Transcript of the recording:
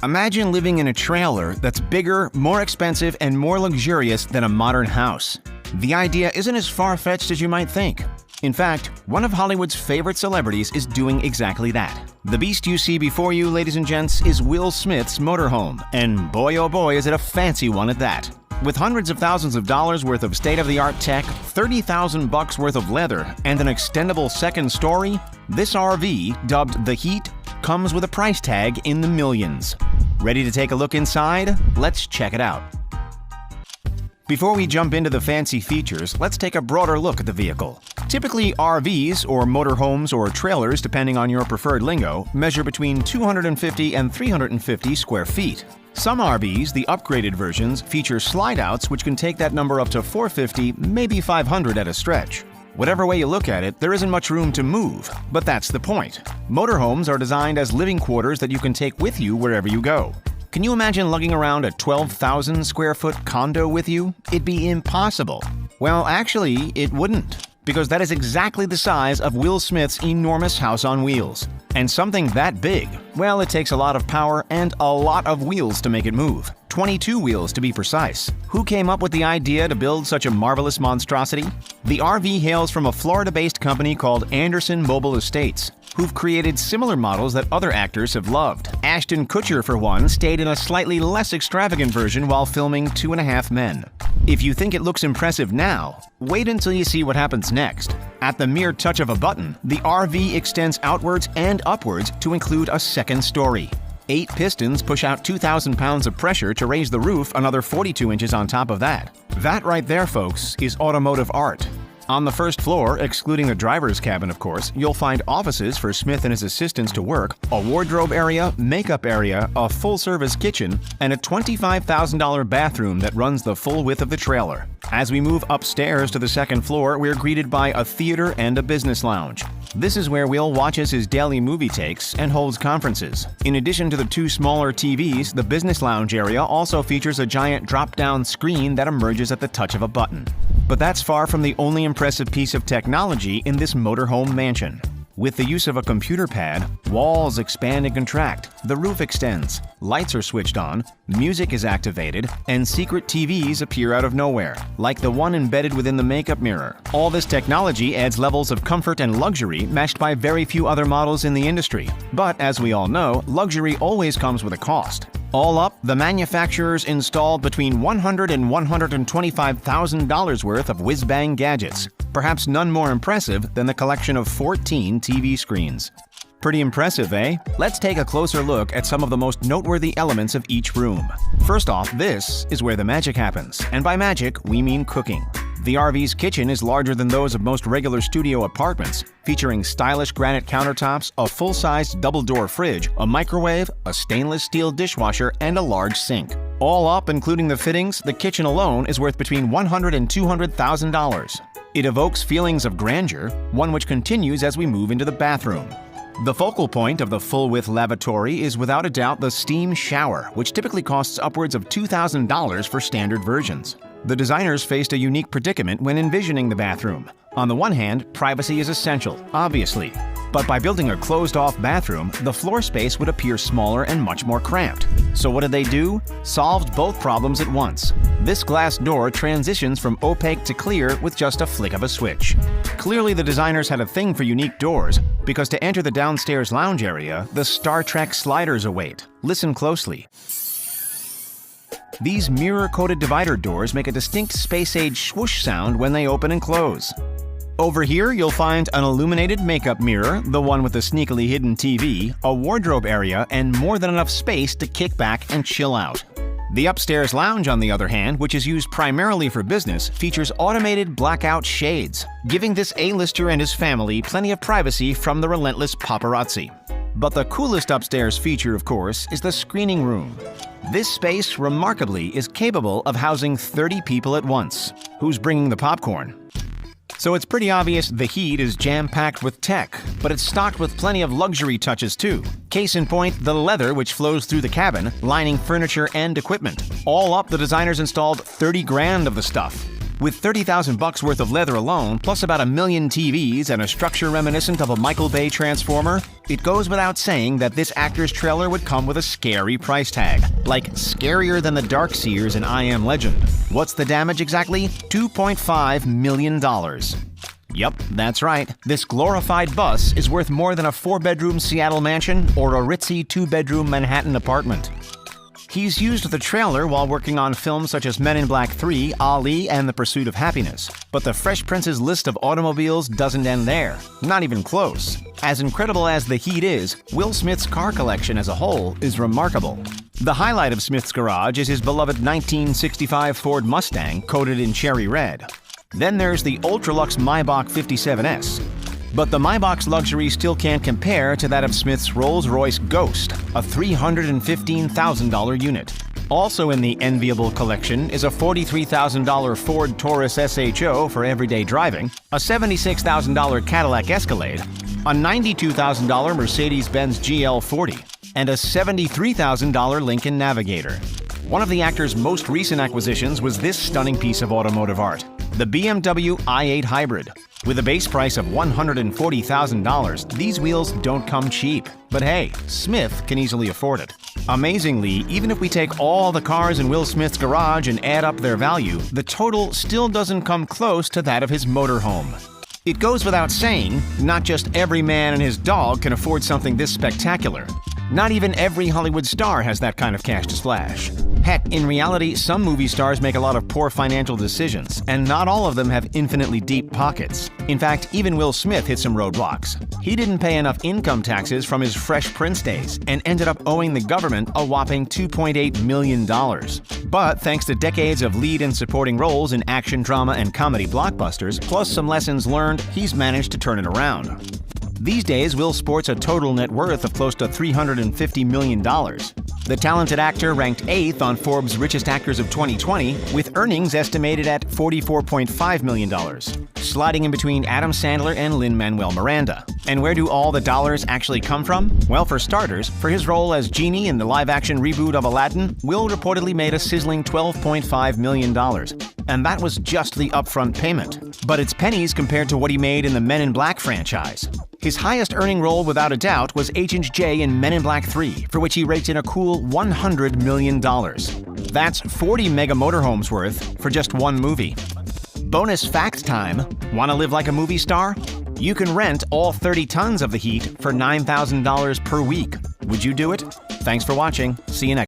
Imagine living in a trailer that's bigger, more expensive, and more luxurious than a modern house. The idea isn't as far-fetched as you might think. In fact, one of Hollywood's favorite celebrities is doing exactly that. The beast you see before you, ladies and gents, is Will Smith's motorhome, and boy oh boy is it a fancy one at that. With hundreds of thousands of dollars worth of state-of-the-art tech, $30,000 worth of leather, and an extendable second story, this RV, dubbed the Heat, comes with a price tag in the millions. Ready to take a look inside? Let's check it out. Before we jump into the fancy features, let's take a broader look at the vehicle. Typically, RVs, or motorhomes or trailers depending on your preferred lingo, measure between 250 and 350 square feet. Some RVs, the upgraded versions, feature slide-outs which can take that number up to 450, maybe 500 at a stretch. Whatever way you look at it, there isn't much room to move, but that's the point. Motorhomes are designed as living quarters that you can take with you wherever you go. Can you imagine lugging around a 12,000 square foot condo with you? It'd be impossible. Well, actually, it wouldn't, because that is exactly the size of Will Smith's enormous house on wheels. And something that big, well, it takes a lot of power and a lot of wheels to make it move. 22 wheels to be precise. Who came up with the idea to build such a marvelous monstrosity? The RV hails from a Florida-based company called Anderson Mobile Estates, who've created similar models that other actors have loved. Ashton Kutcher, for one, stayed in a slightly less extravagant version while filming 2.5 Men. If you think it looks impressive now, wait until you see what happens next. At the mere touch of a button, the RV extends outwards and upwards to include a second story. 8 pistons push out 2,000 pounds of pressure to raise the roof another 42 inches on top of that. That right there, folks, is automotive art. On the first floor, excluding the driver's cabin of course, you'll find offices for Smith and his assistants to work, a wardrobe area, makeup area, a full-service kitchen, and a $25,000 bathroom that runs the full width of the trailer. As we move upstairs to the second floor, we're greeted by a theater and a business lounge. This is where Will watches his daily movie takes and holds conferences. In addition to the 2 smaller TVs, the business lounge area also features a giant drop-down screen that emerges at the touch of a button. But that's far from the only impressive piece of technology in this motorhome mansion. With the use of a computer pad, walls expand and contract, the roof extends, lights are switched on, music is activated, and secret TVs appear out of nowhere, like the one embedded within the makeup mirror. All this technology adds levels of comfort and luxury matched by very few other models in the industry. But as we all know, luxury always comes with a cost. All up, the manufacturers installed between $100,000 and $125,000 worth of whiz-bang gadgets, perhaps none more impressive than the collection of 14 TV screens. Pretty impressive, eh? Let's take a closer look at some of the most noteworthy elements of each room. First off, this is where the magic happens, and by magic, we mean cooking. The RV's kitchen is larger than those of most regular studio apartments, featuring stylish granite countertops, a full-sized double-door fridge, a microwave, a stainless steel dishwasher, and a large sink. All up, including the fittings, the kitchen alone is worth between $100,000 and $200,000. It evokes feelings of grandeur, one which continues as we move into the bathroom. The focal point of the full-width lavatory is without a doubt the steam shower, which typically costs upwards of $2,000 for standard versions. The designers faced a unique predicament when envisioning the bathroom. On the one hand, privacy is essential, obviously. But by building a closed-off bathroom, the floor space would appear smaller and much more cramped. So what did they do? Solved both problems at once. This glass door transitions from opaque to clear with just a flick of a switch. Clearly the designers had a thing for unique doors, because to enter the downstairs lounge area, the Star Trek sliders await. Listen closely. These mirror-coated divider doors make a distinct space-age swoosh sound when they open and close. Over here, you'll find an illuminated makeup mirror, the one with the sneakily hidden TV, a wardrobe area, and more than enough space to kick back and chill out. The upstairs lounge, on the other hand, which is used primarily for business, features automated blackout shades, giving this A-lister and his family plenty of privacy from the relentless paparazzi. But the coolest upstairs feature, of course, is the screening room. This space, remarkably, is capable of housing 30 people at once. Who's bringing the popcorn? So it's pretty obvious the Heat is jam-packed with tech, but it's stocked with plenty of luxury touches too. Case in point, the leather which flows through the cabin, lining furniture and equipment. All up, the designers installed 30 grand of the stuff. With $30,000 worth of leather alone, plus about 1 million TVs and a structure reminiscent of a Michael Bay Transformer, it goes without saying that this actor's trailer would come with a scary price tag. Like, scarier than the Darkseers in I Am Legend. What's the damage exactly? $2.5 million. Yup, that's right. This glorified bus is worth more than a 4-bedroom Seattle mansion or a ritzy 2-bedroom Manhattan apartment. He's used the trailer while working on films such as Men in Black 3, Ali, and The Pursuit of Happiness. But the Fresh Prince's list of automobiles doesn't end there. Not even close. As incredible as the Heat is, Will Smith's car collection as a whole is remarkable. The highlight of Smith's garage is his beloved 1965 Ford Mustang coated in cherry red. Then there's the Ultralux Maybach 57S. But the Maybach's luxury still can't compare to that of Smith's Rolls-Royce Ghost, a $315,000 unit. Also in the enviable collection is a $43,000 Ford Taurus SHO for everyday driving, a $76,000 Cadillac Escalade, a $92,000 Mercedes-Benz GL40, and a $73,000 Lincoln Navigator. One of the actor's most recent acquisitions was this stunning piece of automotive art, the BMW i8 Hybrid. With a base price of $140,000, these wheels don't come cheap. But hey, Smith can easily afford it. Amazingly, even if we take all the cars in Will Smith's garage and add up their value, the total still doesn't come close to that of his motorhome. It goes without saying, not just every man and his dog can afford something this spectacular. Not even every Hollywood star has that kind of cash to splash. Heck, in reality, some movie stars make a lot of poor financial decisions, and not all of them have infinitely deep pockets. In fact, even Will Smith hit some roadblocks. He didn't pay enough income taxes from his Fresh Prince days, and ended up owing the government a whopping $2.8 million. But thanks to decades of lead and supporting roles in action, drama, and comedy blockbusters, plus some lessons learned, he's managed to turn it around. These days, Will sports a total net worth of close to $350 million. The talented actor ranked 8th on Forbes' Richest Actors of 2020, with earnings estimated at $44.5 million, sliding in between Adam Sandler and Lin-Manuel Miranda. And where do all the dollars actually come from? Well, for starters, for his role as Genie in the live-action reboot of Aladdin, Will reportedly made a sizzling $12.5 million. And that was just the upfront payment. But it's pennies compared to what he made in the Men in Black franchise. His highest earning role, without a doubt, was Agent J in Men in Black 3, for which he raked in a cool $100 million. That's 40 mega motorhomes worth for just one movie. Bonus fact time. Want to live like a movie star? You can rent all 30 tons of the Heat for $9,000 per week. Would you do it? Thanks for watching. See you next time.